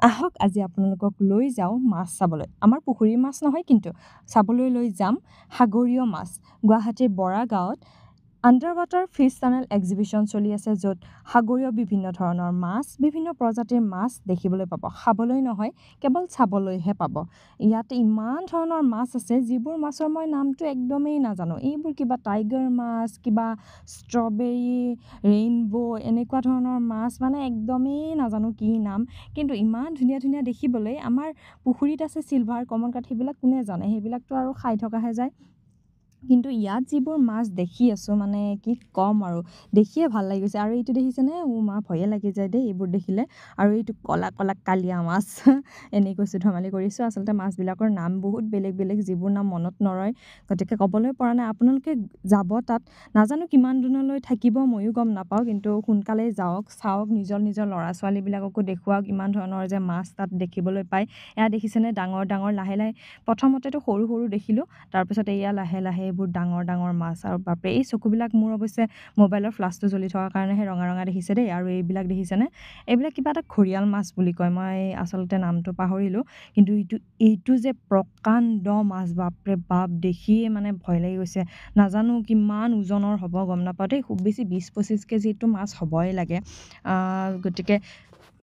আহক আজি আপোনালোকক লৈ যাওঁ মাছ চাবলৈ। আমাৰ পুখুৰীৰ মাছ নহয়, কিন্তু চাবলৈ লৈ যাম সাগৰীয় মাছ। গুৱাহাটীৰ বৰা গাঁৱত under water fish tunnel exhibition চলি আছে, য'ত সাগৰীয় বিভিন্ন ধৰণৰ মাছ, বিভিন্ন প্ৰজাতিৰ মাছ দেখিবলৈ পাব। খাবলৈ নহয়, কেৱল চাবলৈহে পাব। ইয়াত ইমান ধৰণৰ মাছ আছে, যিবোৰ মাছৰ মই নামটো একদমেই নাজানো। এইবোৰ কিবা টাইগাৰ মাছ, কিবা ষ্ট্ৰবেৰী, ৰেইনবো, এনেকুৱা ধৰণৰ মাছ, মানে একদমেই নাজানো কি নাম। কিন্তু ইমান ধুনীয়া ধুনীয়া দেখিবলৈ। আমাৰ পুখুৰীত আছে চিলভাৰ, কমন কাঠ, সেইবিলাক কোনে জানে, সেইবিলাকতো আৰু খাই থকাহে যায়। কিন্তু ইয়াত যিবোৰ মাছ দেখি আছোঁ, মানে কি ক'ম আৰু, দেখিয়ে ভাল লাগি গৈছে। আৰু এইটো দেখিছেনে, মা ভয়ে লাগি যায় দেই এইবোৰ দেখিলে। আৰু এইটো ক'লা ক'লা কালীয়া মাছ এনেই কৈছোঁ, ধেমালি কৰিছোঁ। আচলতে মাছবিলাকৰ নাম বহুত বেলেগ বেলেগ, যিবোৰ নাম মনত নৰয়, গতিকে ক'বলৈ পৰা নাই। আপোনালোকে যাব তাত, নাজানো কিমান দিনলৈ থাকিব, ময়ো গম নাপাওঁ, কিন্তু সোনকালেই যাওক, চাওক, নিজৰ নিজৰ ল'ৰা ছোৱালীবিলাককো দেখুৱাওক ইমান ধৰণৰ যে মাছ তাত দেখিবলৈ পায়। এয়া দেখিছেনে, ডাঙৰ ডাঙৰ, লাহে লাহে প্ৰথমতেতো সৰু সৰু দেখিলোঁ, তাৰপিছত এয়া লাহে লাহে এইবোৰ ডাঙৰ ডাঙৰ মাছ। আৰু বাপৰে, এই চকুবিলাক মোৰ অৱশ্যে মোবাইলৰ ফ্লাছটো জ্বলি থকাৰ কাৰণেহে ৰঙা ৰঙা দেখিছে দেই। আৰু এইবিলাক দেখিছেনে, এইবিলাক কিবা এটা ঘৰিয়াল মাছ বুলি কয়, মই আচলতে নামটো পাহৰিলোঁ। কিন্তু এইটো যে প্ৰকাণ্ড মাছ, বাপৰে বাপ, দেখিয়ে মানে ভয় লাগি গৈছে। নাজানো কিমান ওজনৰ হ'ব, গম নাপাওঁ দেই, খুব বেছি 20-25 কেজিটো মাছ হ'বই লাগে। গতিকে